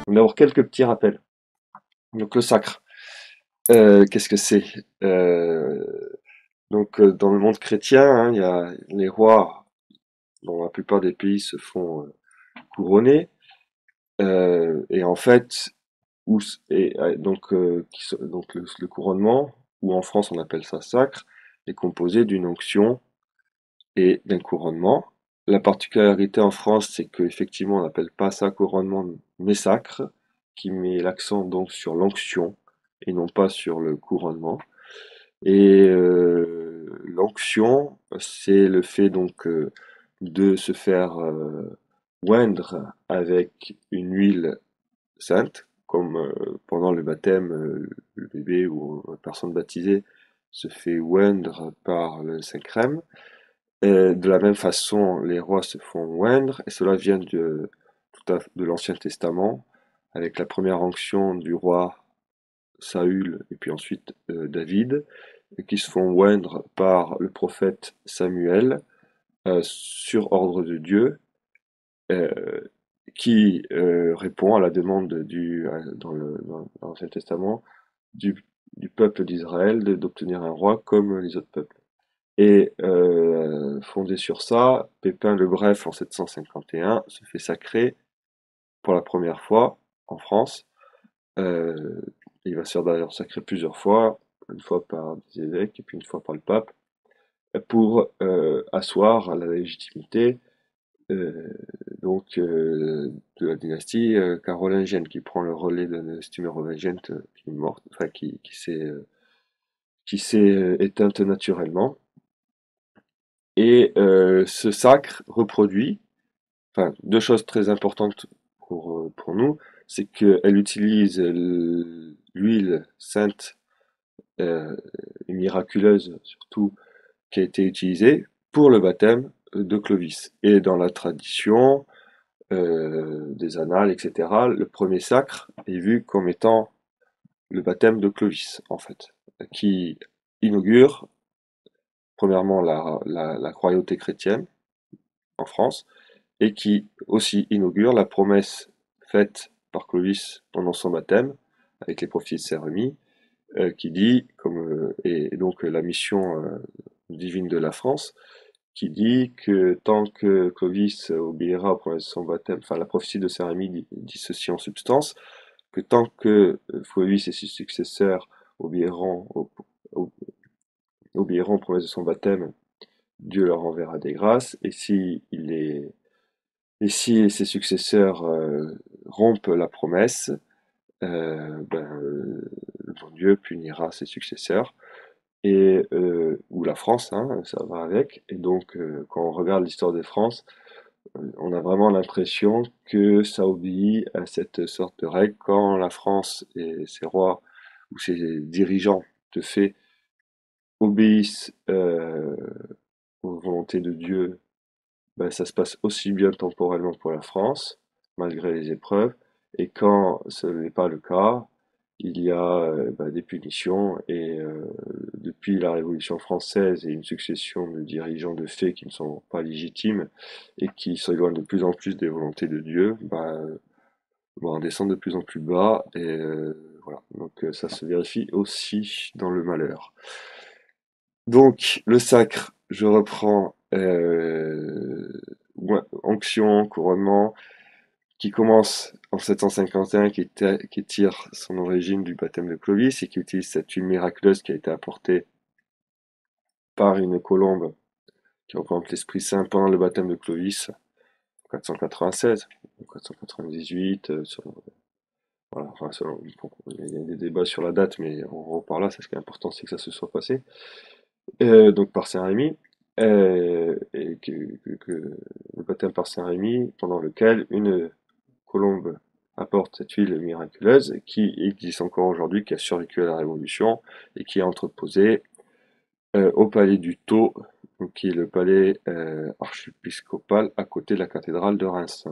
D'abord, quelques petits rappels. Donc, le sacre, qu'est-ce que c'est? Euh, dans le monde chrétien, hein, il y a les rois, dans la plupart des pays, se font couronner. Et en fait, donc le couronnement, ou en France on appelle ça sacre, est composé d'une onction et d'un couronnement. La particularité en France, c'est qu'effectivement on n'appelle pas ça couronnement, mais sacre, qui met l'accent donc sur l'onction et non pas sur le couronnement. Et l'onction, c'est le fait donc de se faire oindre avec une huile sainte, comme pendant le baptême, le bébé ou la personne baptisée se fait oindre par le Saint-Crème. De la même façon, les rois se font oindre, et cela vient de l'Ancien Testament, avec la première onction du roi Saül et puis ensuite David, et qui se font oindre par le prophète Samuel sur ordre de Dieu, euh, qui répond à la demande dans l'Ancien Testament du, du peuple d'Israël d'obtenir un roi comme les autres peuples. Et fondé sur ça, Pépin le Bref en 751 se fait sacrer pour la première fois en France. Euh, il va se faire d'ailleurs sacrer plusieurs fois, une fois par des évêques et puis une fois par le pape, pour asseoir la légitimité euh, de la dynastie carolingienne, qui prend le relais de la dynastie mérovingienne qui est morte, enfin qui s'est éteinte naturellement. Et ce sacre reproduit, enfin deux choses très importantes pour nous, c'est qu'elle utilise l'huile sainte et miraculeuse surtout qui a été utilisée pour le baptême de Clovis. Et dans la tradition des annales, etc., le premier sacre est vu comme étant le baptême de Clovis, en fait, qui inaugure premièrement la royauté chrétienne en France, et qui aussi inaugure la promesse faite par Clovis pendant son baptême, avec les prophéties de Saint-Rémy, qui dit, et donc la mission divine de la France, qui dit que tant que Clovis obéira aux promesses de son baptême, enfin la prophétie de Saint-Rémy dit ceci en substance, que tant que Clovis et ses successeurs obéiront obéiront aux promesses de son baptême, Dieu leur enverra des grâces, et si ses successeurs rompent la promesse, le bon Dieu punira ses successeurs, ou la France, hein, ça va avec. Et donc, quand on regarde l'histoire de France, on a vraiment l'impression que ça obéit à cette sorte de règle. Quand la France et ses rois ou ses dirigeants de fait obéissent aux volontés de Dieu, ben, ça se passe aussi bien temporellement pour la France, malgré les épreuves. Et quand ce n'est pas le cas, il y a des punitions. Et depuis la Révolution française et une succession de dirigeants de fait qui ne sont pas légitimes et qui s'éloignent de plus en plus des volontés de Dieu, on descend de plus en plus bas. Et voilà. Donc ça se vérifie aussi dans le malheur. Donc le sacre, je reprends. Onction, couronnement, qui commence en 751, qui tire son origine du baptême de Clovis et qui utilise cette huile miraculeuse qui a été apportée par une colombe qui représente l'Esprit Saint pendant le baptême de Clovis en 496 ou 498. Voilà, enfin, bon, il y a des débats sur la date, mais on reparle là. Ce qui est important, c'est que ça se soit passé. Donc par Saint-Rémy, et que le baptême par Saint-Rémy, pendant lequel une colombe apporte cette huile miraculeuse qui existe encore aujourd'hui, qui a survécu à la Révolution et qui est entreposée au palais du Thau, donc qui est le palais archiépiscopal à côté de la cathédrale de Reims,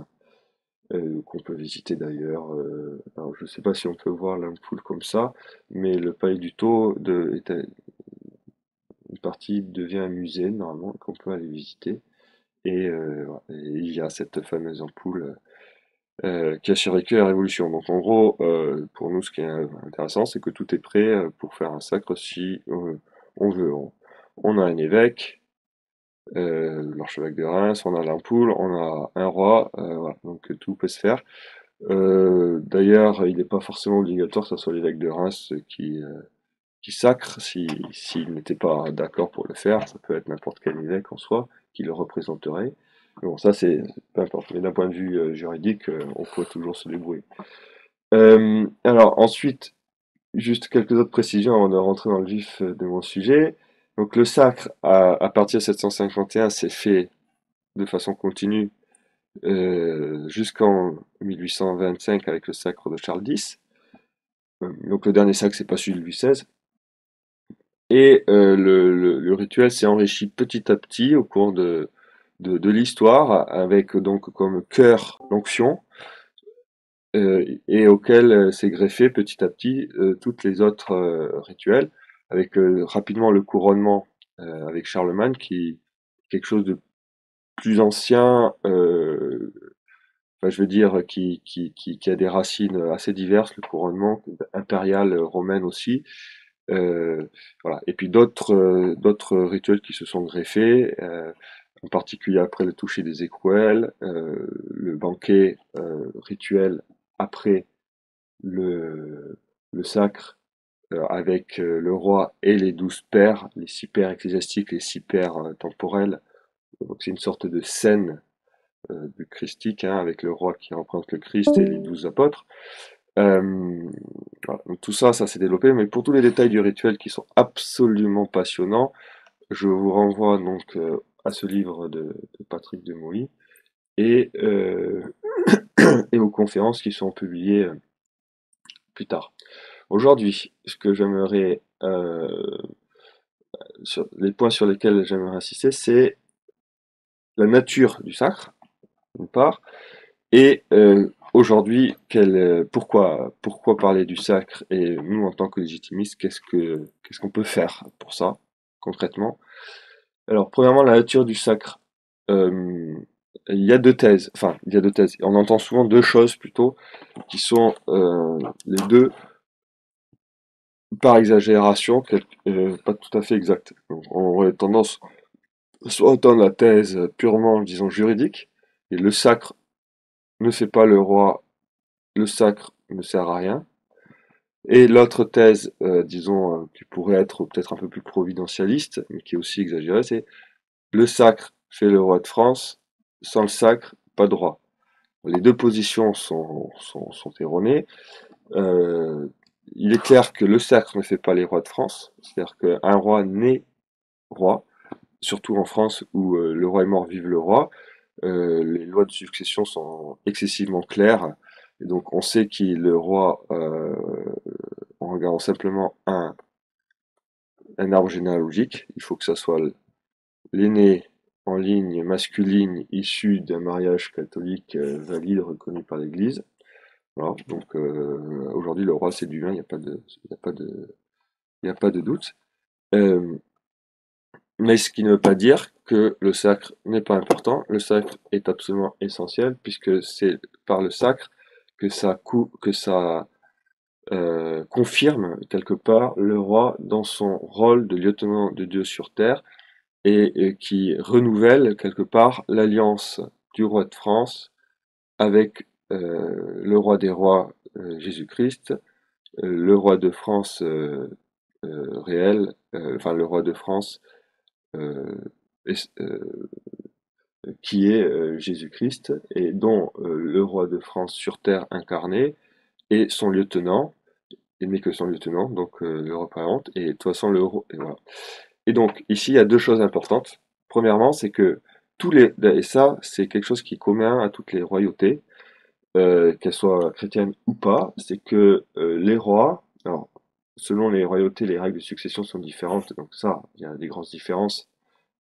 qu'on peut visiter d'ailleurs. Alors je ne sais pas si on peut voir l'ampoule comme ça, mais le palais du Thau, une partie devient un musée normalement qu'on peut aller visiter. Et, voilà. Et il y a cette fameuse ampoule qui a survécu à la Révolution. Donc en gros, pour nous, ce qui est intéressant, c'est que tout est prêt pour faire un sacre si on veut. On a un évêque, l'archevêque de Reims, on a l'ampoule, on a un roi, voilà. Donc tout peut se faire. D'ailleurs, il n'est pas forcément obligatoire que ce soit l'évêque de Reims qui sacre s'il n'était pas d'accord pour le faire. Ça peut être n'importe quel évêque en soi qui le représenterait. Mais bon, ça c'est peu importe. Mais d'un point de vue juridique, on peut toujours se débrouiller. Alors ensuite, juste quelques autres précisions avant de rentrer dans le vif de mon sujet. Donc le sacre, à partir de 751, s'est fait de façon continue jusqu'en 1825 avec le sacre de Charles X. Donc le dernier sacre, c'est pas celui de Louis XVI. Et le rituel s'est enrichi petit à petit au cours de l'histoire, avec donc comme cœur l'onction, et auquel s'est greffé petit à petit toutes les autres rituels, avec rapidement le couronnement avec Charlemagne, qui quelque chose de plus ancien, enfin, je veux dire, qui a des racines assez diverses, le couronnement impérial romain aussi. Voilà. Et puis d'autres rituels qui se sont greffés, en particulier après le toucher des écrouelles, le banquet rituel après le, le sacre, avec le roi et les 12 pairs, les 6 pairs ecclésiastiques, les 6 pairs temporels. Donc c'est une sorte de scène du christique, hein, avec le roi qui représente le Christ et les 12 apôtres. Voilà. Donc tout ça, ça s'est développé, mais pour tous les détails du rituel qui sont absolument passionnants, je vous renvoie donc à ce livre de Patrick Demouy et, et aux conférences qui sont publiées plus tard. Aujourd'hui, ce que j'aimerais, les points sur lesquels j'aimerais insister, c'est la nature du sacre, d'une part, et aujourd'hui, pourquoi parler du sacre et nous, en tant que légitimistes, qu'est-ce qu'on peut faire pour ça, concrètement? Alors, premièrement, la nature du sacre. Euh, il y a deux thèses, enfin, il y a deux thèses. On entend souvent deux choses plutôt, qui sont les deux, par exagération, pas tout à fait exactes. Donc, on aurait tendance soit à entendre la thèse purement, disons, juridique, et le sacre ne fait pas le roi, le sacre ne sert à rien. Et l'autre thèse, disons, qui pourrait être peut-être un peu plus providentialiste, mais qui est aussi exagérée, c'est le sacre fait le roi de France, sans le sacre, pas de roi. Les deux positions sont erronées. Euh, il est clair que le sacre ne fait pas les rois de France, c'est-à-dire qu'un roi naît roi, surtout en France où le roi est mort, vive le roi. Les lois de succession sont excessivement claires, et donc on sait qui est le roi en regardant simplement un arbre généalogique. Il faut que ça soit l'aîné en ligne masculine issu d'un mariage catholique valide reconnu par l'Église. Voilà, donc aujourd'hui le roi c'est du vin, il y a pas de doute. Euh, mais ce qui ne veut pas dire que le sacre n'est pas important. Le sacre est absolument essentiel puisque c'est par le sacre que ça confirme quelque part le roi dans son rôle de lieutenant de Dieu sur terre et qui renouvelle quelque part l'alliance du roi de France avec le roi des rois, Jésus-Christ, le roi de France réel, enfin le roi de France euh, qui est Jésus-Christ et dont le roi de France sur terre incarné est son lieutenant, et n'est que son lieutenant, donc le représente, et de toute façon et voilà. Et donc ici il y a deux choses importantes. Premièrement, c'est que et ça c'est quelque chose qui est commun à toutes les royautés, qu'elles soient chrétiennes ou pas, c'est que les rois, alors selon les royautés, les règles de succession sont différentes, donc ça, il y a des grandes différences.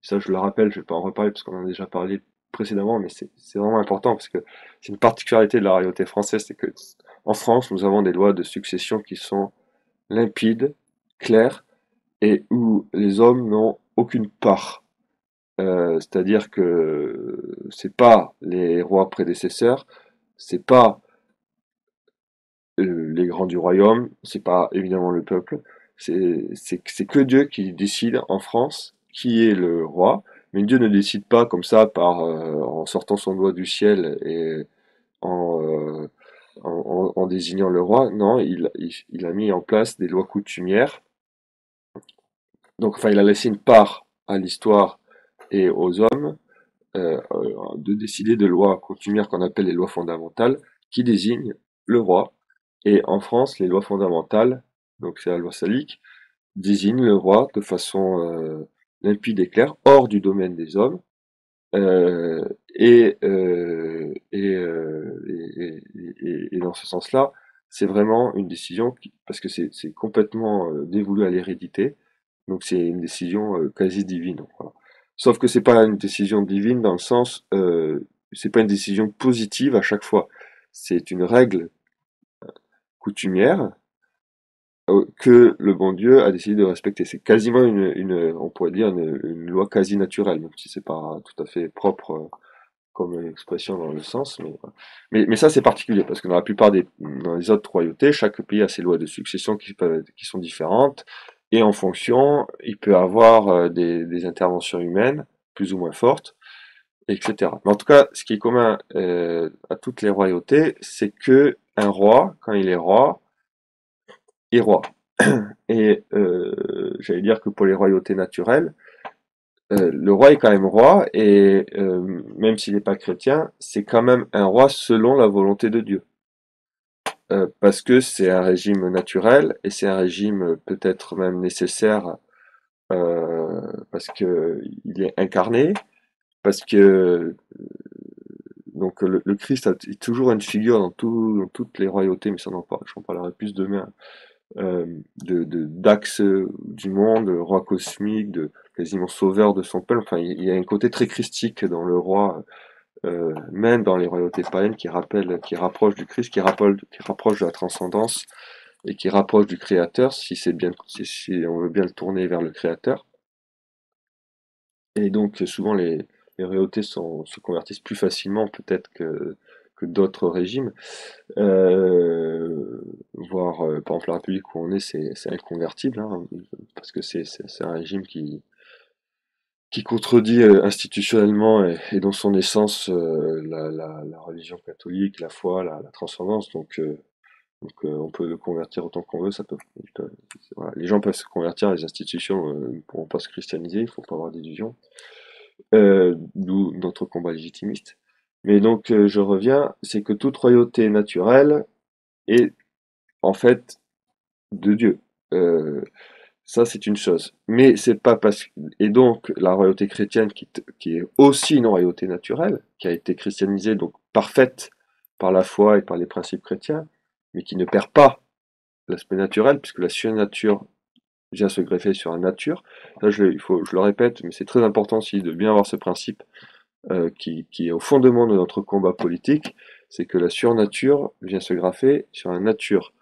Ça, je le rappelle, je vais pas en reparler parce qu'on en a déjà parlé précédemment, mais c'est vraiment important parce que c'est une particularité de la royauté française, c'est que en France, nous avons des lois de succession qui sont limpides, claires, et où les hommes n'ont aucune part. C'est-à-dire que c'est pas les rois prédécesseurs, c'est pas les grands du royaume, c'est pas évidemment le peuple, c'est que Dieu qui décide en France qui est le roi, mais Dieu ne décide pas comme ça en sortant son doigt du ciel et en, en désignant le roi. Non, il a mis en place des lois coutumières. Donc, enfin, il a laissé une part à l'histoire et aux hommes de décider de lois coutumières qu'on appelle les lois fondamentales, qui désignent le roi. Et en France, les lois fondamentales, donc c'est la loi salique, désignent le roi de façon limpide et claire, hors du domaine des hommes. Euh, et dans ce sens-là, c'est vraiment une décision parce que c'est complètement dévolu à l'hérédité, donc c'est une décision quasi divine. Voilà. Sauf que c'est pas une décision divine dans le sens, c'est pas une décision positive à chaque fois. C'est une règle coutumière que le bon Dieu a décidé de respecter. C'est quasiment on pourrait dire une loi quasi naturelle, même si c'est pas tout à fait propre comme expression dans le sens, mais, voilà. Mais ça c'est particulier parce que dans les autres royautés, chaque pays a ses lois de succession qui sont différentes et en fonction, il peut avoir des interventions humaines plus ou moins fortes, etc. Mais en tout cas, ce qui est commun à toutes les royautés, c'est que un roi, quand il est roi. Et j'allais dire que pour les royautés naturelles, le roi est quand même roi, et même s'il n'est pas chrétien, c'est quand même un roi selon la volonté de Dieu. Parce que c'est un régime naturel, et c'est un régime peut-être même nécessaire, parce que il est incarné, parce que donc le Christ est toujours une figure dans toutes les royautés, mais ça j'en parlerai plus demain, d'axe du monde, roi cosmique, de quasiment sauveur de son peuple. Enfin, il y a un côté très christique dans le roi, même dans les royautés païennes, qui rapproche du Christ, qui rapproche de la transcendance et qui rapproche du Créateur, si on veut bien le tourner vers le Créateur. Et donc souvent les royautés se convertissent plus facilement peut-être que d'autres régimes. Voire, par exemple, la République où on est, c'est inconvertible, hein, parce que c'est un régime qui contredit institutionnellement et dans son essence la religion catholique, la foi, la transcendance. On peut le convertir autant qu'on veut. Voilà. Les gens peuvent se convertir, les institutions ne pourront pas se christianiser, il faut pas avoir d'illusions. D'où notre combat légitimiste. Mais donc, je reviens, c'est que toute royauté naturelle est en fait de Dieu. Euh, Ça, c'est une chose. Mais c'est pas parce et donc la royauté chrétienne qui est aussi une royauté naturelle, qui a été christianisée, donc parfaite par la foi et par les principes chrétiens, mais qui ne perd pas l'aspect naturel, puisque la surnature vient se greffer sur la nature. Ça, je le répète, mais c'est très important aussi de bien avoir ce principe qui est au fondement de notre combat politique, c'est que la surnature vient se greffer sur la nature.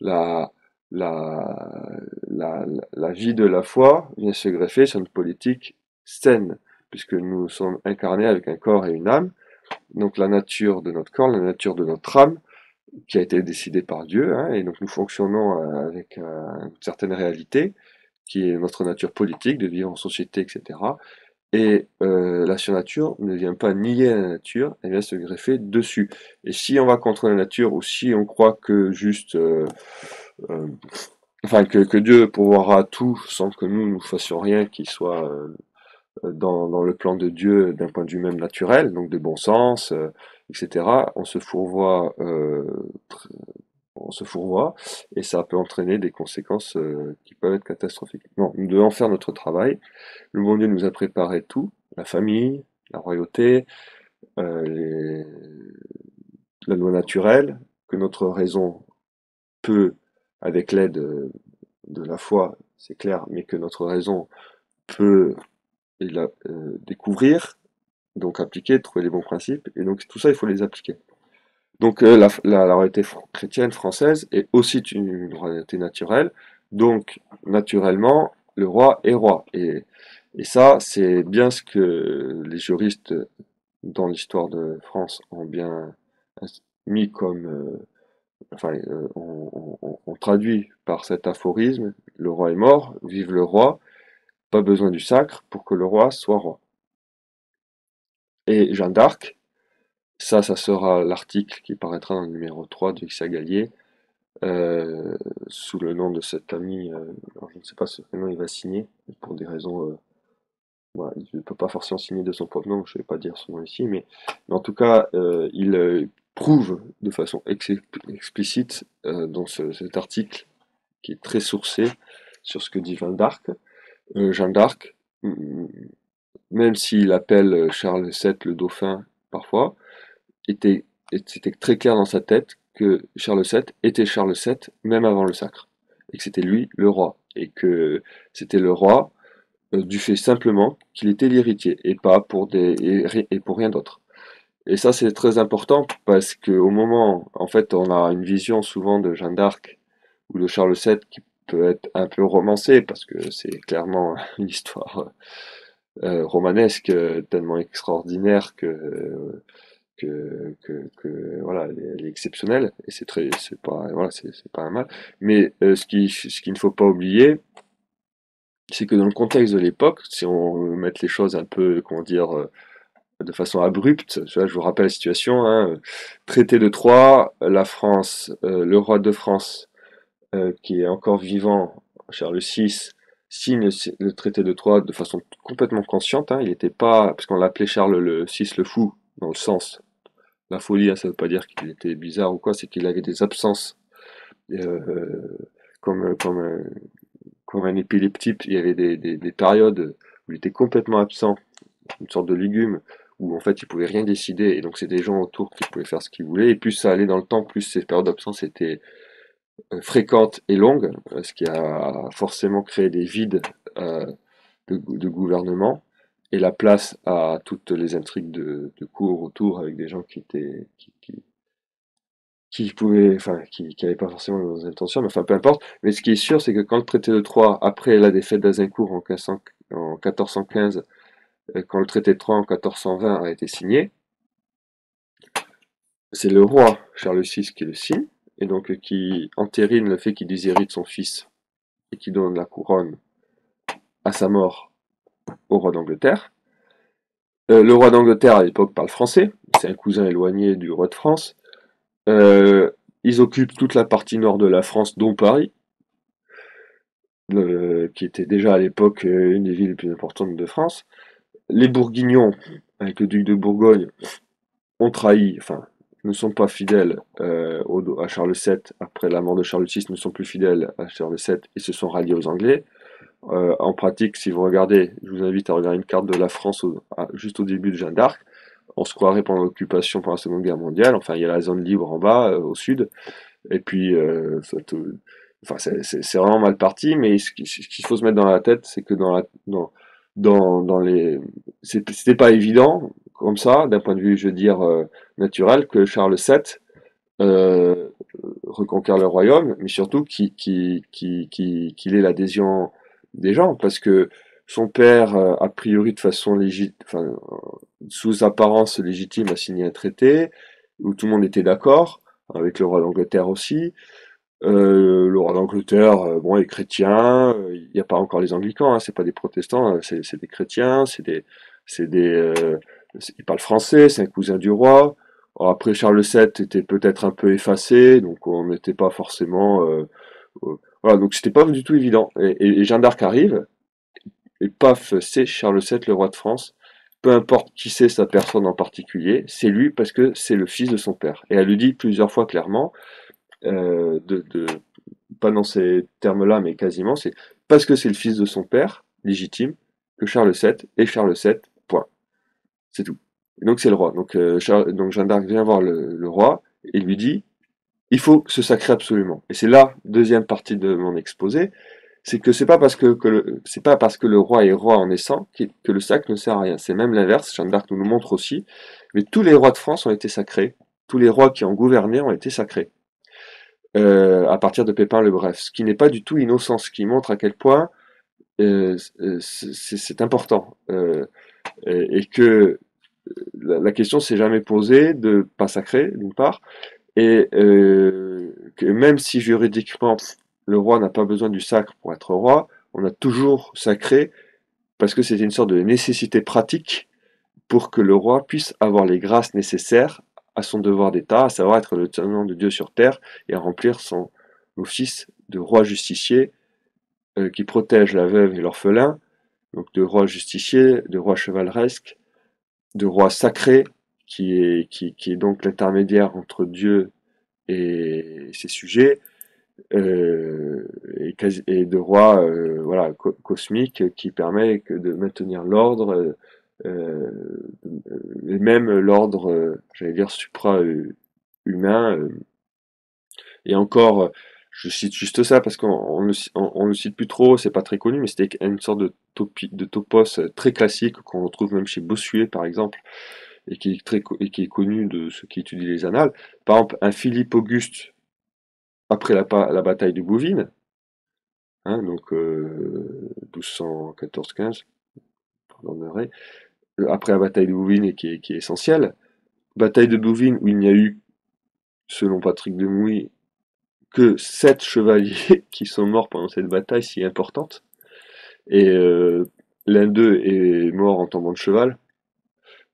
La, la, la vie de la foi vient se greffer sur une politique saine, puisque nous sommes incarnés avec un corps et une âme. Donc la nature de notre corps, la nature de notre âme, qui a été décidée par Dieu, hein, et donc nous fonctionnons avec une certaine réalité, qui est notre nature politique, de vivre en société, etc. Et la surnature ne vient pas nier la nature, elle vient se greffer dessus. Et si on va contre la nature, ou si on croit que juste euh, enfin que Dieu pourvoira tout sans que nous fassions rien qui soit dans le plan de Dieu d'un point de vue même naturel, donc de bon sens, etc. On se fourvoie et ça peut entraîner des conséquences qui peuvent être catastrophiques. Non, nous devons faire notre travail. Le bon Dieu nous a préparé tout, la famille, la royauté, les, la loi naturelle, que notre raison peut, avec l'aide de la foi, c'est clair, mais que notre raison peut découvrir, donc appliquer, trouver les bons principes, et donc tout ça, il faut les appliquer. Donc la royauté chrétienne française est aussi une royauté naturelle, donc naturellement, le roi est roi. Et ça, c'est bien ce que les juristes dans l'histoire de France ont bien mis comme, enfin, on traduit par cet aphorisme, le roi est mort, vive le roi, pas besoin du sacre pour que le roi soit roi. Et Jeanne d'Arc, ça sera l'article qui paraîtra dans le numéro 3 de Issa Gallier, sous le nom de cet ami, alors je ne sais pas ce nom il va signer, pour des raisons, voilà, il ne peut pas forcément signer de son propre nom, je ne vais pas dire son nom ici, mais en tout cas, il prouve de façon explicite dans cet article, qui est très sourcé, sur ce que dit Jeanne d'Arc. Jeanne d'Arc, même s'il appelle Charles VII le dauphin parfois, c'était très clair dans sa tête que Charles VII était Charles VII même avant le sacre, et que c'était lui le roi, et que c'était le roi du fait simplement qu'il était l'héritier, et pas pour et pour rien d'autre. Et ça c'est très important parce que au moment, en fait, on a une vision souvent de Jeanne d'Arc ou de Charles VII qui peut être un peu romancée parce que c'est clairement une histoire romanesque tellement extraordinaire voilà, elle est exceptionnelle et c'est pas, voilà, c'est pas un mal. Mais ce qu'il ne faut pas oublier, c'est que dans le contexte de l'époque, si on veut mettre les choses un peu, comment dire, de façon abrupte, tu vois, je vous rappelle la situation, hein, traité de Troyes, la France, le roi de France, qui est encore vivant, Charles VI, signe le traité de Troyes de façon complètement consciente, hein, il n'était pas, parce qu'on l'appelait Charles le VI le fou, dans le sens la folie, hein, ça veut pas dire qu'il était bizarre ou quoi, c'est qu'il avait des absences. Euh, comme, comme, euh, comme un épileptique, il y avait des périodes où il était complètement absent, une sorte de légume, où en fait il pouvait rien décider, et donc c'est des gens autour qui pouvaient faire ce qu'ils voulaient, et plus ça allait dans le temps, plus ces périodes d'absence étaient fréquentes et longues, ce qui a forcément créé des vides de gouvernement, et la place à toutes les intrigues de cour autour avec des gens qui pouvaient, enfin, qui n'avaient pas forcément nos intentions, mais enfin, peu importe. Mais ce qui est sûr, c'est que quand le traité de Troyes, après la défaite d'Azincourt en 1415, quand le traité de Troyes en 1420 a été signé, c'est le roi Charles VI qui le signe, et donc qui entérine le fait qu'il déshérite son fils et qui donne la couronne à sa mort au roi d'Angleterre. Le roi d'Angleterre à l'époque parle français, c'est un cousin éloigné du roi de France. Euh, Ils occupent toute la partie nord de la France, dont Paris, qui était déjà à l'époque une des villes les plus importantes de France. Les Bourguignons, avec le duc de Bourgogne, ont trahi, enfin, ne sont pas fidèles à Charles VII. Après la mort de Charles VI, ne sont plus fidèles à Charles VII et se sont ralliés aux Anglais. En pratique, si vous regardez, je vous invite à regarder une carte de la France juste au début de Jeanne d'Arc. On se croirait pendant l'occupation pendant la Seconde Guerre mondiale. Enfin, il y a la zone libre en bas, au sud. Et puis, enfin, c'est vraiment mal parti, mais ce qu'il faut se mettre dans la tête, c'est que dans les, c'était pas évident, comme ça, d'un point de vue, je veux dire, naturel, que Charles VII euh, reconquiert le royaume, mais surtout qu'il ait l'adhésion des gens, parce que son père, a priori de façon légitime, enfin, sous apparence légitime, a signé un traité où tout le monde était d'accord, avec le roi d'Angleterre aussi. Le roi d'Angleterre, bon, est chrétien, il n'y a pas encore les anglicans, hein, c'est pas des protestants, c'est des chrétiens, ils parlent français, c'est un cousin du roi. Alors après, Charles VII était peut-être un peu effacé, donc on n'était pas forcément, voilà, donc c'était pas du tout évident. Et Jeanne d'Arc arrive, et paf, c'est Charles VII, le roi de France. Peu importe qui c'est sa personne en particulier, c'est lui parce que c'est le fils de son père. Et elle le dit plusieurs fois clairement, pas dans ces termes-là, mais quasiment, c'est parce que c'est le fils de son père, légitime, que Charles VII est Charles VII, point. C'est tout. Et donc c'est le roi. Donc Jeanne d'Arc vient voir le roi et lui dit, il faut se sacrer absolument. Et c'est là, deuxième partie de mon exposé, c'est que c'est pas parce que le roi est roi en naissant que le sacre ne sert à rien. C'est même l'inverse. Jeanne d'Arc nous le montre aussi. Mais tous les rois de France ont été sacrés. Tous les rois qui ont gouverné ont été sacrés. À partir de Pépin le Bref, ce qui n'est pas du tout innocent, ce qui montre à quel point c'est important, et que la question s'est jamais posée de pas sacrer d'une part, et que même si juridiquement le roi n'a pas besoin du sacre pour être roi, on a toujours sacré parce que c'était une sorte de nécessité pratique pour que le roi puisse avoir les grâces nécessaires à son devoir d'État, à savoir être le tenant de Dieu sur terre et à remplir son office de roi justicier qui protège la veuve et l'orphelin, donc de roi justicier, de roi chevaleresque, de roi sacré, qui est donc l'intermédiaire entre Dieu et ses sujets, et de roi voilà, cosmique qui permet de maintenir l'ordre, et même l'ordre, j'allais dire, supra-humain. Et encore, je cite juste ça parce qu'on on le cite plus trop, c'est pas très connu, mais c'était une sorte de topos très classique qu'on retrouve même chez Bossuet par exemple, et qui est connu de ceux qui étudient les annales. Par exemple, un Philippe Auguste après la bataille de Bouvines, hein, donc 1214-15, pardonnerai, après la bataille de Bouvines et qui est essentielle. Bataille de Bouvines où il n'y a eu, selon Patrick de Mouy, que 7 chevaliers qui sont morts pendant cette bataille si importante. Et l'un d'eux est mort en tombant de cheval.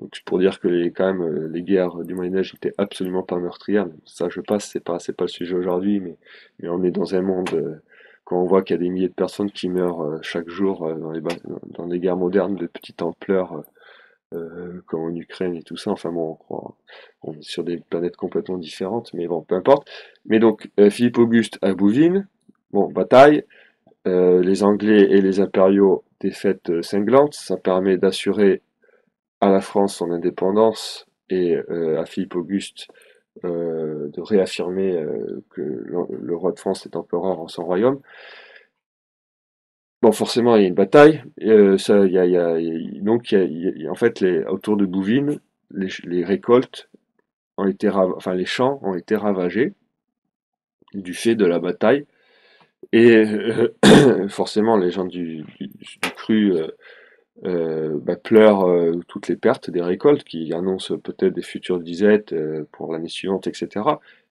Donc c'est pour dire que quand même, les guerres du Moyen-Âge n'étaient absolument pas meurtrières. Ça, je passe, c'est pas le sujet aujourd'hui, mais on est dans un monde, quand on voit qu'il y a des milliers de personnes qui meurent chaque jour dans des guerres modernes de petite ampleur, comme en Ukraine et tout ça. Enfin bon, on est sur des planètes complètement différentes, mais bon, peu importe. Mais donc, Philippe Auguste à Bouvines, bon, bataille, les Anglais et les impériaux, défaite cinglante, ça permet d'assurer à la France son indépendance et à Philippe Auguste de réaffirmer que le roi de France est empereur en son royaume. Bon, forcément, il y a une bataille. Ça, donc, en fait, autour de Bouvines, les récoltes ont été, enfin, les champs ont été ravagés du fait de la bataille. Et forcément, les gens du cru pleurent toutes les pertes des récoltes, qui annoncent peut-être des futures disettes pour l'année suivante, etc.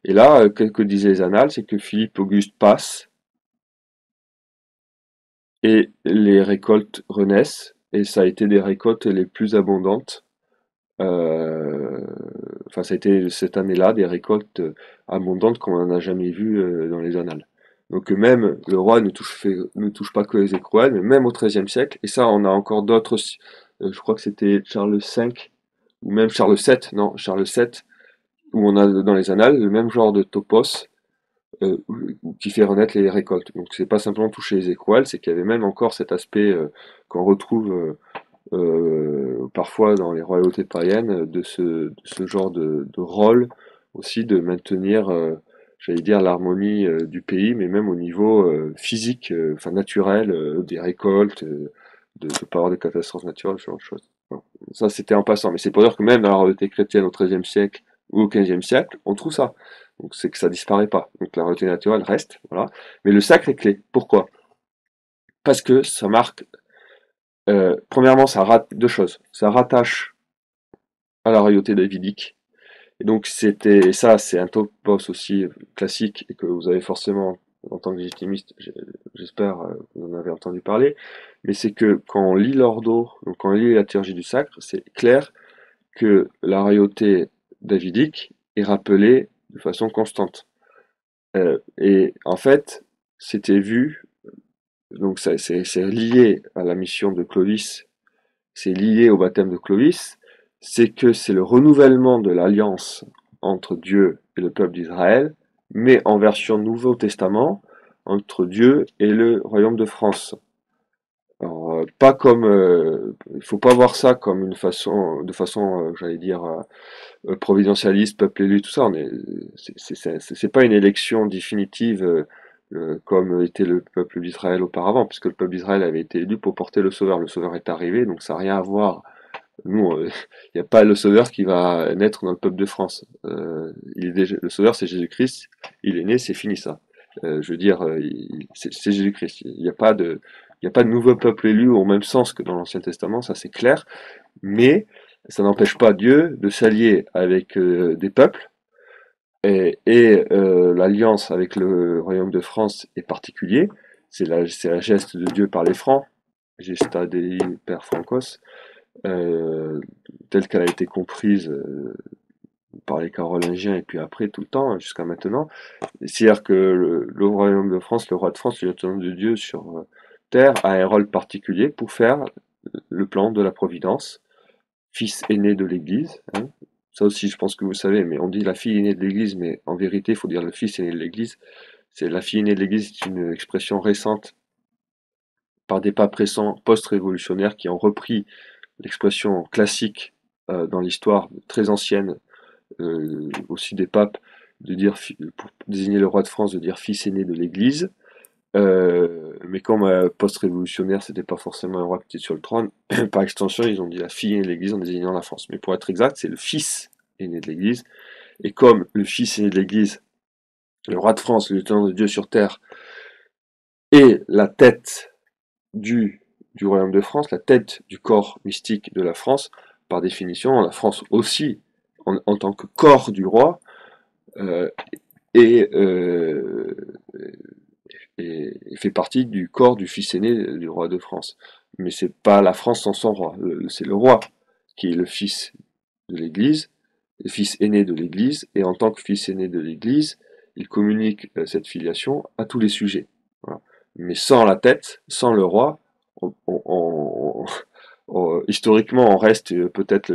Et là, que disaient les annales, c'est que Philippe Auguste passe et les récoltes renaissent, et ça a été des récoltes les plus abondantes. Euh, Enfin, ça a été cette année-là des récoltes abondantes qu'on n'en a jamais vues dans les annales. Donc même le roi ne touche pas que les écrouelles, mais même au XIIIe siècle, et ça on a encore d'autres, je crois que c'était Charles V, ou même Charles VII, non, Charles VII, où on a dans les annales le même genre de topos euh, qui fait renaître les récoltes. Donc c'est pas simplement toucher les écrouelles, c'est qu'il y avait même encore cet aspect qu'on retrouve parfois dans les royautés païennes de ce genre de rôle aussi de maintenir, j'allais dire, l'harmonie du pays, mais même au niveau physique, enfin naturel, des récoltes, de pas avoir de catastrophes naturelles, ce genre de choses. Bon. Ça c'était en passant, mais c'est pour dire que même dans la royauté chrétienne au XIIIe siècle ou au XVe siècle, on trouve ça. Donc c'est que ça disparaît pas. Donc la royauté naturelle reste, voilà. Mais le sacre est clé. Pourquoi? Parce que ça marque premièrement, ça rate deux choses. Ça rattache à la royauté davidique. Et donc ça, c'est un topos aussi classique et que vous avez forcément en tant que légitimiste, j'espère que vous en avez entendu parler. Mais c'est que quand on lit l'ordo, donc quand on lit la théurgie du sacre, c'est clair que la royauté davidique est rappelée de façon constante. Et en fait, c'était vu, donc c'est lié à la mission de Clovis, c'est lié au baptême de Clovis, c'est que c'est le renouvellement de l'alliance entre Dieu et le peuple d'Israël, mais en version Nouveau Testament, entre Dieu et le royaume de France. Alors, pas comme, il faut pas voir ça comme de façon, j'allais dire, providentialiste, peuple élu, tout ça. C'est pas une élection définitive comme était le peuple d'Israël auparavant, puisque le peuple d'Israël avait été élu pour porter le Sauveur. Le Sauveur est arrivé, donc ça n'a rien à voir. Nous, il n'y a pas le Sauveur qui va naître dans le peuple de France. Le Sauveur, c'est Jésus-Christ. Il est né, c'est fini ça. Je veux dire, c'est Jésus-Christ. Il n'y a pas de nouveau peuple élu au même sens que dans l'Ancien Testament, ça c'est clair. Mais ça n'empêche pas Dieu de s'allier avec des peuples l'alliance avec le royaume de France est particulier. C'est la geste de Dieu par les Francs, Gesta Dei per Francos, euh, telle qu'elle a été comprise par les Carolingiens et puis après tout le temps, hein, jusqu'à maintenant. C'est-à-dire que le royaume de France, le roi de France, le lieutenant de Dieu sur terre, a un rôle particulier pour faire le plan de la providence, fils aîné de l'Église, hein. Ça aussi, je pense que vous savez, mais on dit la fille aînée de l'Église, mais en vérité, il faut dire le fils aîné de l'Église. C'est la fille aînée de l'Église, c'est une expression récente par des papes récents post-révolutionnaires qui ont repris l'expression classique dans l'histoire très ancienne, aussi des papes, de dire pour désigner le roi de France, de dire fils aîné de l'Église. Mais comme post-révolutionnaire, c'était pas forcément un roi qui était sur le trône, par extension, ils ont dit la fille aînée de l'Église en désignant la France. Mais pour être exact, c'est le fils aîné de l'Église. Et comme le fils aîné de l'Église, le roi de France, le lieutenant de Dieu sur terre, est la tête du, du royaume de France, la tête du corps mystique de la France, par définition, la France aussi, en tant que corps du roi, euh, et, euh, et fait partie du corps du fils aîné du roi de France. Mais c'est pas la France sans son roi, c'est le roi qui est le fils de l'Église, le fils aîné de l'Église, et en tant que fils aîné de l'Église, il communique cette filiation à tous les sujets. Voilà. Mais sans la tête, sans le roi, historiquement, on reste peut-être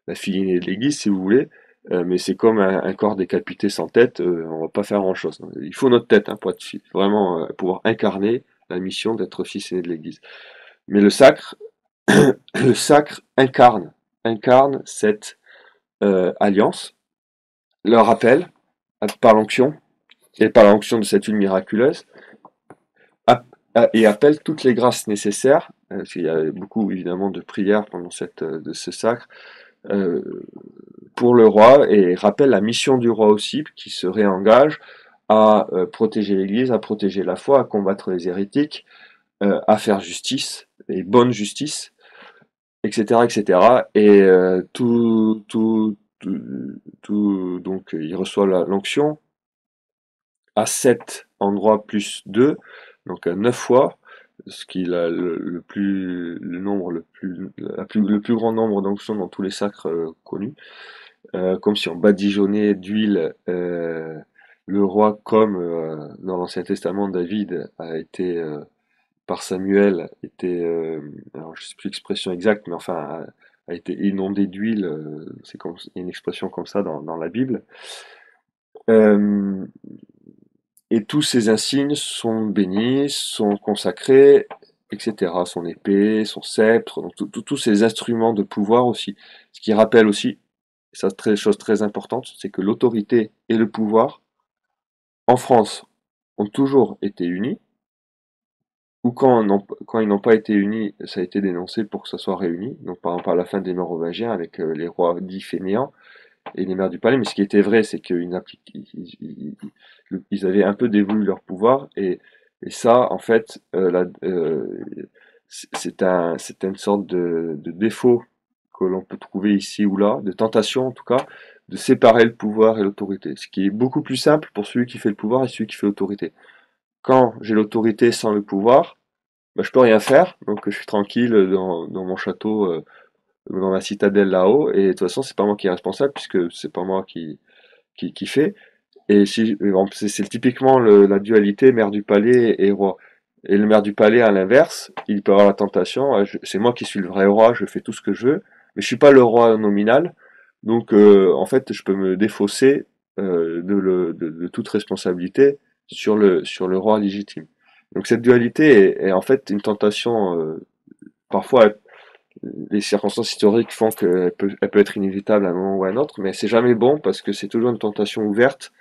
la fille aînée de l'Église, si vous voulez, mais c'est comme un corps décapité sans tête, on va pas faire grand-chose. Il faut notre tête pour être vraiment pouvoir incarner la mission d'être fils aîné de l'Église. Mais le sacre incarne cette alliance, le rappelle par l'onction et par l'onction de cette huile miraculeuse, et appelle toutes les grâces nécessaires, parce qu'il y a beaucoup évidemment de prières pendant de ce sacre, euh, pour le roi, et rappelle la mission du roi aussi, qui se réengage à protéger l'Église, à protéger la foi, à combattre les hérétiques, à faire justice, et bonne justice, etc., etc. Et donc il reçoit l'onction à 7 endroits plus 2, donc à 9 fois, ce qui est le nombre le plus grand nombre d'onctions dans tous les sacres connus. Comme si on badigeonnait d'huile le roi, comme dans l'Ancien Testament, David a été par Samuel était, alors je sais plus l'expression exacte, mais enfin a été inondé d'huile. Il y a une expression comme ça dans la Bible. Euh, et tous ces insignes sont bénis, sont consacrés, etc. Son épée, son sceptre, donc tous ces instruments de pouvoir aussi. Ce qui rappelle aussi, ça chose très importante, c'est que l'autorité et le pouvoir en France ont toujours été unis, ou quand ils n'ont pas été unis, ça a été dénoncé pour que ça soit réuni. Donc par exemple à la fin des Mérovingiens avec les rois dits fainéants et les maires du palais. Mais ce qui était vrai, c'est qu'ils avaient un peu dévolu leur pouvoir, et ça, en fait, c'est une sorte de défaut que l'on peut trouver ici ou là, de tentation en tout cas, de séparer le pouvoir et l'autorité. Ce qui est beaucoup plus simple pour celui qui fait le pouvoir et celui qui fait l'autorité. Quand j'ai l'autorité sans le pouvoir, bah, je peux rien faire, donc je suis tranquille dans mon château, dans la citadelle là-haut, et de toute façon c'est pas moi qui est responsable puisque c'est pas moi qui fait. Et si c'est typiquement la dualité maire du palais et roi. Et le maire du palais à l'inverse, il peut avoir la tentation, c'est moi qui suis le vrai roi, je fais tout ce que je veux, mais je suis pas le roi nominal, donc en fait je peux me défausser de toute responsabilité sur le roi légitime. Donc cette dualité est en fait une tentation, parfois les circonstances historiques font elle peut être inévitable à un moment ou à un autre, mais c'est jamais bon parce que c'est toujours une tentation ouverte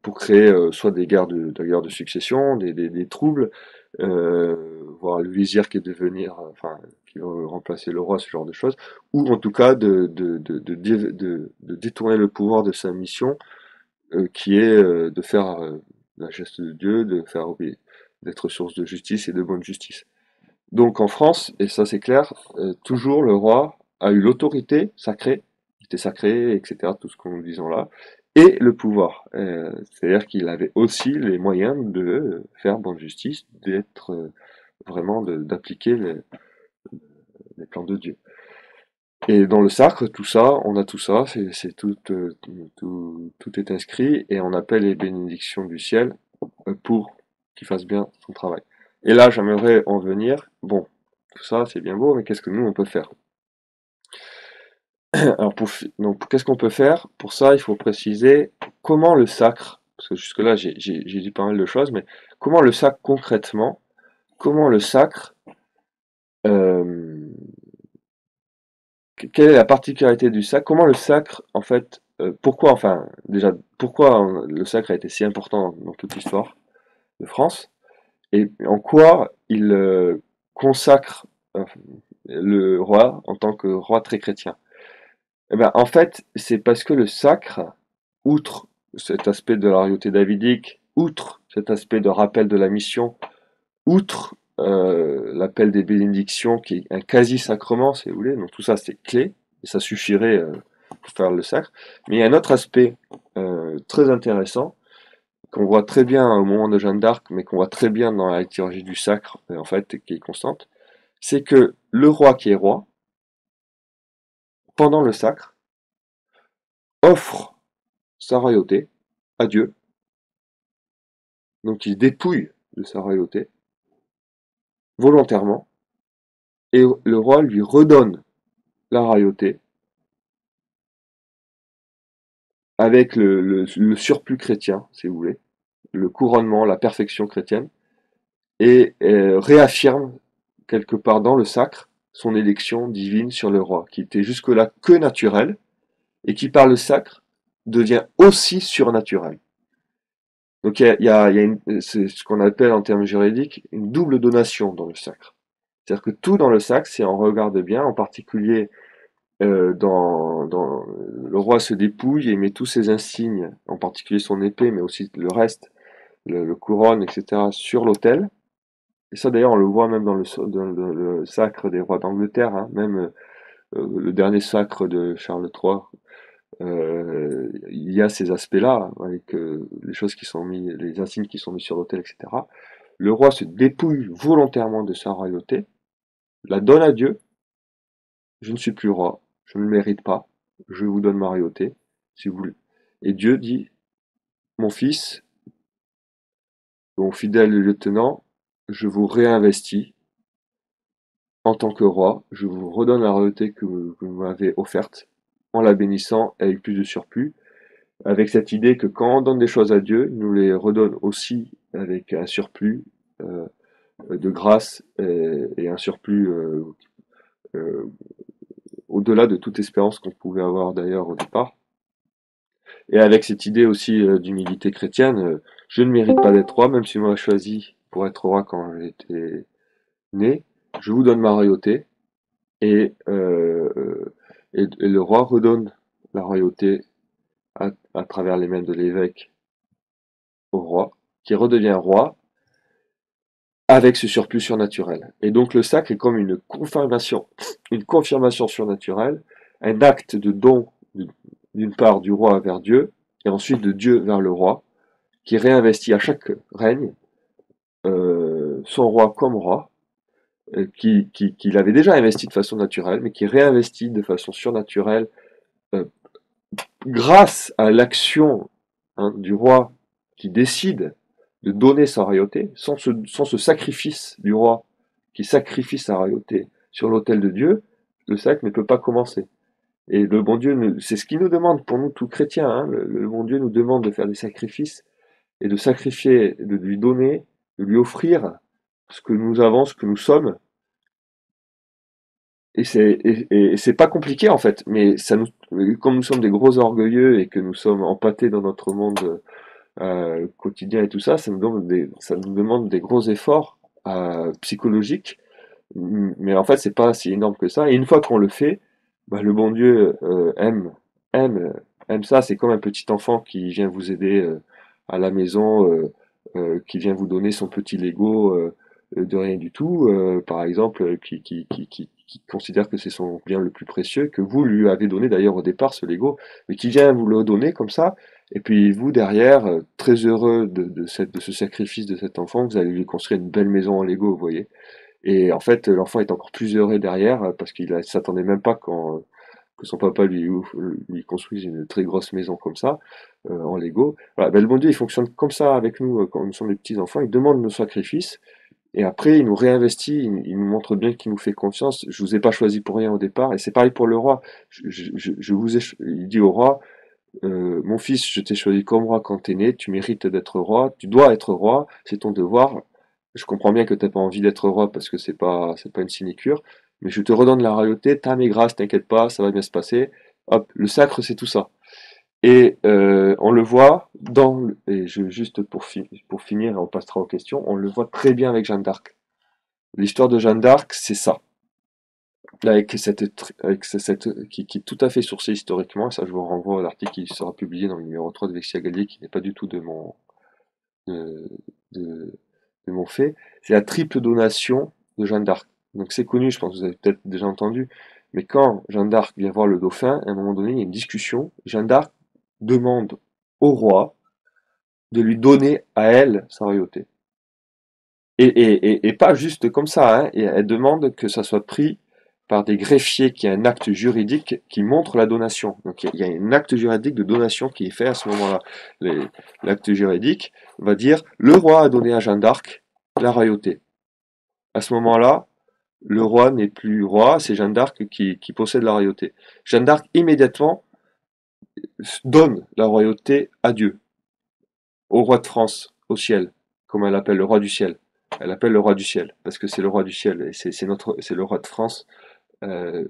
pour créer soit des guerres de succession, des troubles, voire le vizir qui est devenir, enfin, qui va remplacer le roi, ce genre de choses, ou en tout cas de détourner le pouvoir de sa mission, qui est de faire la geste de Dieu, de faire obéir, d'être source de justice et de bonne justice. Donc en France, et ça c'est clair, toujours le roi a eu l'autorité sacrée, c'était sacré, etc., tout ce qu'on nous disons là, et le pouvoir. C'est-à-dire qu'il avait aussi les moyens de faire bonne justice, d'être vraiment d'appliquer les plans de Dieu. Et dans le sacre, tout ça, on a tout ça, c'est tout, tout est inscrit, et on appelle les bénédictions du ciel pour qu'il fasse bien son travail. Et là, j'aimerais en venir, bon, tout ça, c'est bien beau, mais qu'est-ce que nous, on peut faire? Alors, donc, qu'est-ce qu'on peut faire? Pour ça, il faut préciser comment le sacre, parce que jusque-là, j'ai dit pas mal de choses, mais comment le sacre concrètement, comment le sacre, euh, quelle est la particularité du sacre? Comment le sacre, en fait, pourquoi, enfin, déjà, pourquoi le sacre a été si important dans toute l'histoire de France? Et en quoi il consacre le roi en tant que roi très chrétien? Eh ben, en fait, c'est parce que le sacre, outre cet aspect de la royauté davidique, outre cet aspect de rappel de la mission, outre l'appel des bénédictions qui est un quasi-sacrement, si vous voulez, donc tout ça c'est clé, et ça suffirait pour faire le sacre. Mais il y a un autre aspect très intéressant, qu'on voit très bien au moment de Jeanne d'Arc, mais qu'on voit très bien dans la liturgie du sacre, en fait, qui est constante, c'est que le roi qui est roi, pendant le sacre, offre sa royauté à Dieu, donc il dépouille de sa royauté, volontairement, et le roi lui redonne la royauté avec le surplus chrétien, si vous voulez, le couronnement, la perfection chrétienne, et réaffirme quelque part dans le sacre son élection divine sur le roi, qui était jusque-là que naturel, et qui par le sacre devient aussi surnaturel. Donc c'est ce qu'on appelle en termes juridiques une double donation dans le sacre. C'est-à-dire que tout dans le sacre, si on regarde bien, en particulier le roi se dépouille et met tous ses insignes, en particulier son épée, mais aussi le reste, le couronne, etc., sur l'autel. Et ça d'ailleurs on le voit même dans le sacre des rois d'Angleterre, hein, même le dernier sacre de Charles III, il y a ces aspects-là, avec les choses qui sont mis, les insignes qui sont mis sur l'autel, etc. Le roi se dépouille volontairement de sa royauté, la donne à Dieu. Je ne suis plus roi, je ne le mérite pas, je vous donne ma royauté, si vous voulez. Et Dieu dit, mon fils, mon fidèle lieutenant, je vous réinvestis en tant que roi, je vous redonne la royauté que vous m'avez offerte, en la bénissant avec plus de surplus, avec cette idée que quand on donne des choses à Dieu, il nous les redonne aussi avec un surplus de grâce et un surplus euh, au-delà de toute espérance qu'on pouvait avoir d'ailleurs au départ. Et avec cette idée aussi d'humilité chrétienne, je ne mérite pas d'être roi, même si on m'a choisi pour être roi quand j'étais né, je vous donne ma royauté, et, et le roi redonne la royauté à travers les mains de l'évêque au roi, qui redevient roi avec ce surplus surnaturel. Et donc le sacre est comme une confirmation surnaturelle, un acte de don d'une part du roi vers Dieu, et ensuite de Dieu vers le roi, qui réinvestit à chaque règne son roi comme roi, qu'il avait déjà investi de façon naturelle, mais qui réinvestit de façon surnaturelle euh, grâce à l'action du roi qui décide de donner sa royauté, sans ce sacrifice du roi qui sacrifie sa royauté sur l'autel de Dieu, le sacre ne peut pas commencer. Et le bon Dieu, c'est ce qu'il nous demande pour nous tout chrétiens, hein, le bon Dieu nous demande de faire des sacrifices et de sacrifier, de lui donner, de lui offrir ce que nous avons, ce que nous sommes. Et c'est pas compliqué en fait, mais comme nous sommes des gros orgueilleux et que nous sommes empâtés dans notre monde quotidien et tout ça, ça nous demande des gros efforts psychologiques. Mais en fait, c'est pas si énorme que ça. Et une fois qu'on le fait, bah, le bon Dieu aime, aime ça. C'est comme un petit enfant qui vient vous aider à la maison, qui vient vous donner son petit Lego. de rien du tout, par exemple, qui considère que c'est son bien le plus précieux, que vous lui avez donné d'ailleurs au départ ce Lego, mais qui vient vous le donner comme ça, et puis vous derrière, très heureux de ce sacrifice de cet enfant, vous allez lui construire une belle maison en Lego, vous voyez. Et en fait, l'enfant est encore plus heureux derrière, parce qu'il s'attendait même pas que son papa lui construise une très grosse maison comme ça, en Lego. Voilà, ben, le bon Dieu, il fonctionne comme ça avec nous, quand nous sommes des petits enfants, il demande nos sacrifices, et après, il nous réinvestit, il nous montre bien qu'il nous fait confiance. Je vous ai pas choisi pour rien au départ, et c'est pareil pour le roi. Il dit au roi, mon fils, je t'ai choisi comme roi quand t'es né, tu mérites d'être roi, tu dois être roi, c'est ton devoir. Je comprends bien que t'as pas envie d'être roi parce que c'est pas une sinécure, mais je te redonne la royauté, t'as mes grâces, t'inquiète pas, ça va bien se passer. Hop, le sacre, c'est tout ça. Et on le voit juste pour finir, on passera aux questions, on le voit très bien avec Jeanne d'Arc. L'histoire de Jeanne d'Arc, c'est ça. Qui est tout à fait sourcé historiquement, et ça je vous renvoie à l'article qui sera publié dans le numéro 3 de Vexia Gallier, qui n'est pas du tout de, de, de mon fait. C'est la triple donation de Jeanne d'Arc. Donc c'est connu, je pense que vous avez peut-être déjà entendu, mais quand Jeanne d'Arc vient voir le dauphin, à un moment donné, il y a une discussion, Jeanne d'Arc demande au roi de lui donner à elle sa royauté. Et pas juste comme ça, hein, et elle demande que ça soit pris par des greffiers, qui est un acte juridique qui montre la donation. Donc il y a un acte juridique de donation qui est fait à ce moment-là. L'acte juridique va dire le roi a donné à Jeanne d'Arc la royauté. À ce moment-là, le roi n'est plus roi, c'est Jeanne d'Arc qui possède la royauté. Jeanne d'Arc immédiatement donne la royauté à Dieu, au roi de France, au ciel, comme elle appelle le roi du ciel. Elle appelle le roi du ciel, parce que c'est le roi du ciel, et c'est le roi de France, euh,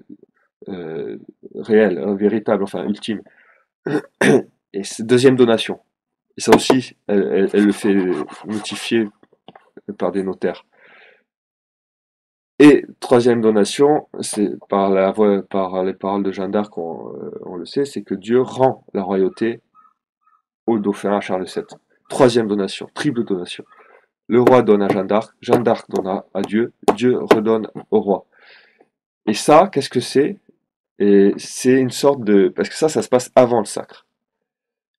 euh, réel, véritable, enfin ultime. Et c'est deuxième donation. Et ça aussi, elle le fait notifier par des notaires. Et troisième donation, c'est par les paroles de Jeanne d'Arc, on le sait, c'est que Dieu rend la royauté au dauphin, à Charles VII. Troisième donation, triple donation. Le roi donne à Jeanne d'Arc donne à Dieu, Dieu redonne au roi. Et ça, qu'est-ce que c'est? Et c'est une sorte de... Parce que ça se passe avant le sacre.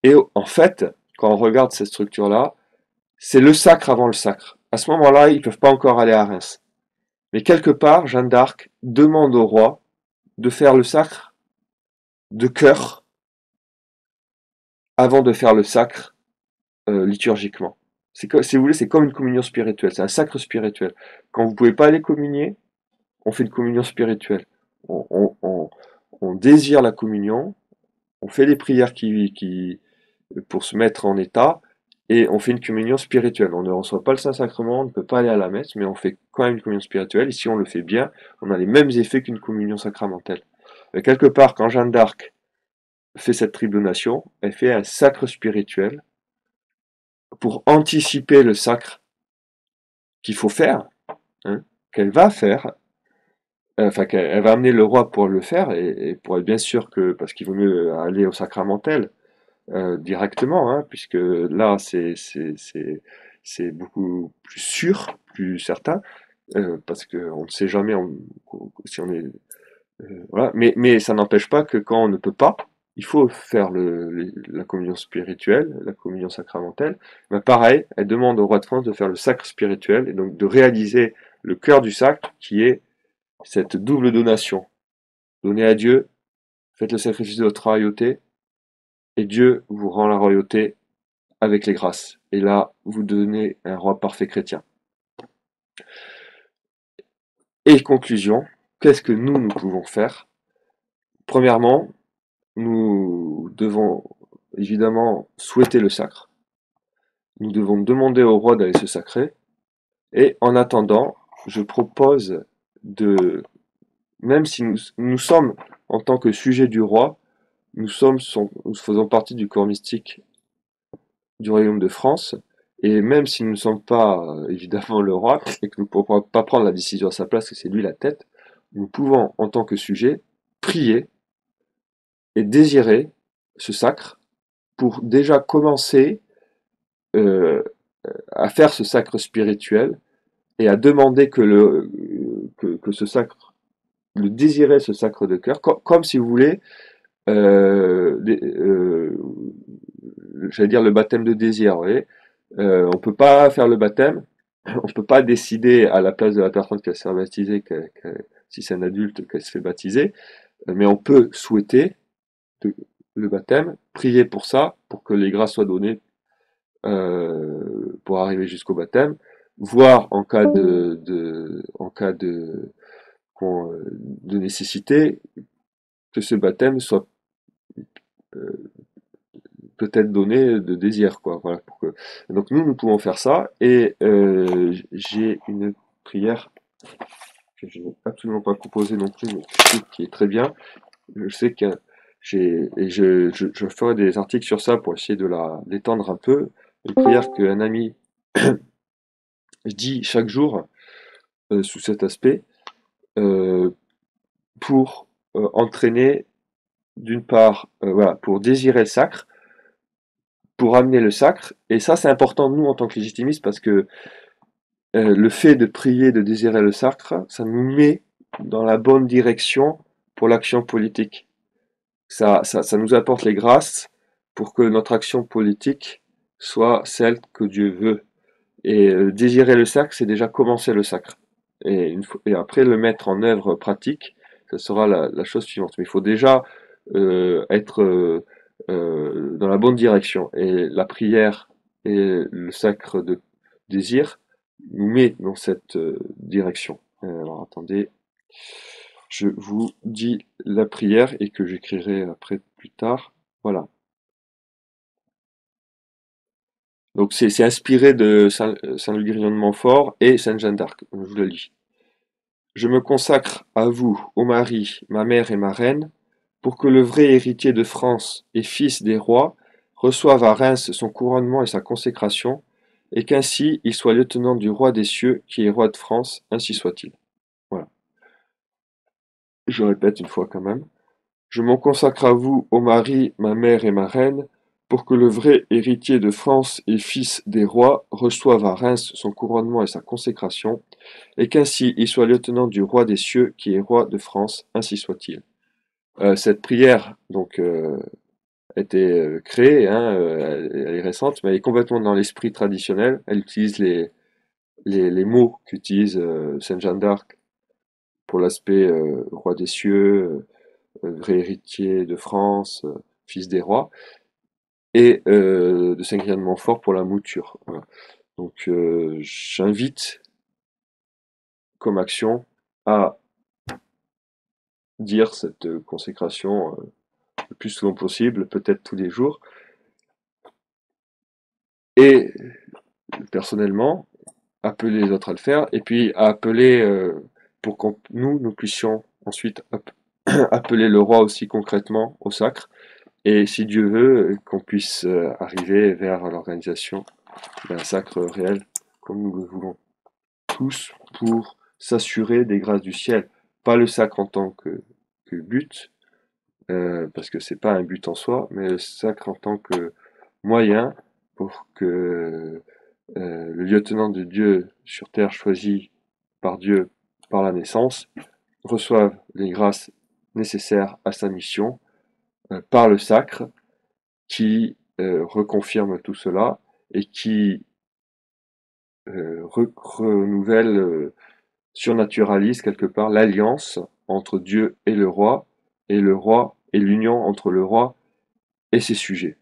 Et en fait, quand on regarde cette structure-là, c'est le sacre avant le sacre. À ce moment-là, ils ne peuvent pas encore aller à Reims. Mais quelque part, Jeanne d'Arc demande au roi de faire le sacre de cœur avant de faire le sacre liturgiquement. Si vous voulez, c'est comme une communion spirituelle, c'est un sacre spirituel. Quand vous pouvez pas aller communier, on fait une communion spirituelle. On, on, on, on désire la communion, on fait les prières pour se mettre en état, et on fait une communion spirituelle. On ne reçoit pas le Saint-Sacrement, on ne peut pas aller à la messe, mais on fait quand même une communion spirituelle, et si on le fait bien, on a les mêmes effets qu'une communion sacramentelle. Et quelque part, quand Jeanne d'Arc fait cette triple donation, elle fait un sacre spirituel pour anticiper le sacre qu'il faut faire, hein, qu'elle va faire, enfin qu'elle va amener le roi pour le faire, et pour être bien sûr que, parce qu'il vaut mieux aller au sacramentel, directement, hein, puisque là c'est beaucoup plus sûr, plus certain, parce qu'on ne sait jamais si on est voilà. Mais ça n'empêche pas que quand on ne peut pas, il faut faire la communion spirituelle, la communion sacramentelle. Ben pareil, elle demande au roi de France de faire le sacre spirituel et donc de réaliser le cœur du sacre qui est cette double donation. Donnez à Dieu, faites le sacrifice de votre royauté, et Dieu vous rend la royauté avec les grâces. Et là, vous devenez un roi parfait chrétien. Et conclusion, qu'est-ce que nous pouvons faire? Premièrement, nous devons évidemment souhaiter le sacre. Nous devons demander au roi d'aller se sacrer. Et en attendant, je propose même si nous sommes, en tant que sujet du roi, nous faisons partie du corps mystique du royaume de France, et même si nous ne sommes pas évidemment le roi, et que nous ne pouvons pas prendre la décision à sa place, que c'est lui la tête, nous pouvons, en tant que sujet, prier et désirer ce sacre pour déjà commencer euh, à faire ce sacre spirituel et à demander que ce sacre, le désirer ce sacre de cœur, comme si vous voulez, j'allais dire le baptême de désir, vous voyez. On peut pas faire le baptême, on peut pas décider à la place de la personne qui va se faire baptiser, si c'est un adulte, qu'elle se fait baptiser, mais on peut souhaiter de- le baptême, prier pour ça, pour que les grâces soient données pour arriver jusqu'au baptême, voire en cas de nécessité, que ce baptême soit euh, peut-être donné de désir, quoi. Voilà, pour que... Donc nous pouvons faire ça, et j'ai une prière que je n'ai absolument pas composée non plus, mais qui est très bien. Je sais que je ferai des articles sur ça pour essayer de la d'étendre un peu. Une prière qu'un ami dit chaque jour sous cet aspect euh, pour entraîner d'une part, voilà, pour désirer le sacre, pour amener le sacre, et ça c'est important nous en tant que légitimistes parce que le fait de prier, de désirer le sacre, ça nous met dans la bonne direction pour l'action politique. Ça nous apporte les grâces pour que notre action politique soit celle que Dieu veut. Et désirer le sacre, c'est déjà commencer le sacre. Et après le mettre en œuvre pratique, ce sera la chose suivante. Mais il faut déjà être dans la bonne direction. Et la prière et le sacre de désir nous met dans cette direction. Alors attendez, je vous dis la prière et que j'écrirai après plus tard. Voilà. Donc c'est inspiré de Saint Luguignan de Montfort et Sainte Jeanne d'Arc. Je vous le lis. Je me consacre à vous, ô Marie, ma mère et ma reine, pour que le vrai héritier de France et fils des rois reçoive à Reims son couronnement et sa consécration, et qu'ainsi il soit lieutenant du roi des cieux qui est roi de France, ainsi soit-il. Voilà. Je répète une fois quand même. Je m'en consacre à vous, ô Marie, ma mère et ma reine, pour que le vrai héritier de France et fils des rois reçoive à Reims son couronnement et sa consécration, et qu'ainsi il soit lieutenant du roi des cieux qui est roi de France, ainsi soit-il. Cette prière donc a été créée, hein, elle est récente, mais elle est complètement dans l'esprit traditionnel. Elle utilise les mots qu'utilise Sainte Jeanne d'Arc pour l'aspect roi des cieux, vrai héritier de France, fils des rois, et de Saint-Guilhem de Montfort pour la mouture. Voilà. Donc j'invite comme action à dire cette consécration le plus souvent possible, peut-être tous les jours, et personnellement appeler les autres à le faire, et puis à appeler pour que nous puissions ensuite appeler le roi aussi concrètement au sacre, et si Dieu veut, qu'on puisse arriver vers l'organisation d'un sacre réel, comme nous le voulons tous, pour s'assurer des grâces du ciel. Pas le sacre en tant que but, parce que c'est pas un but en soi, mais le sacre en tant que moyen pour que le lieutenant de Dieu sur terre choisi par Dieu par la naissance reçoive les grâces nécessaires à sa mission par le sacre qui reconfirme tout cela et qui renouvelle, surnaturalise quelque part l'alliance entre Dieu et le roi et l'union entre le roi et ses sujets.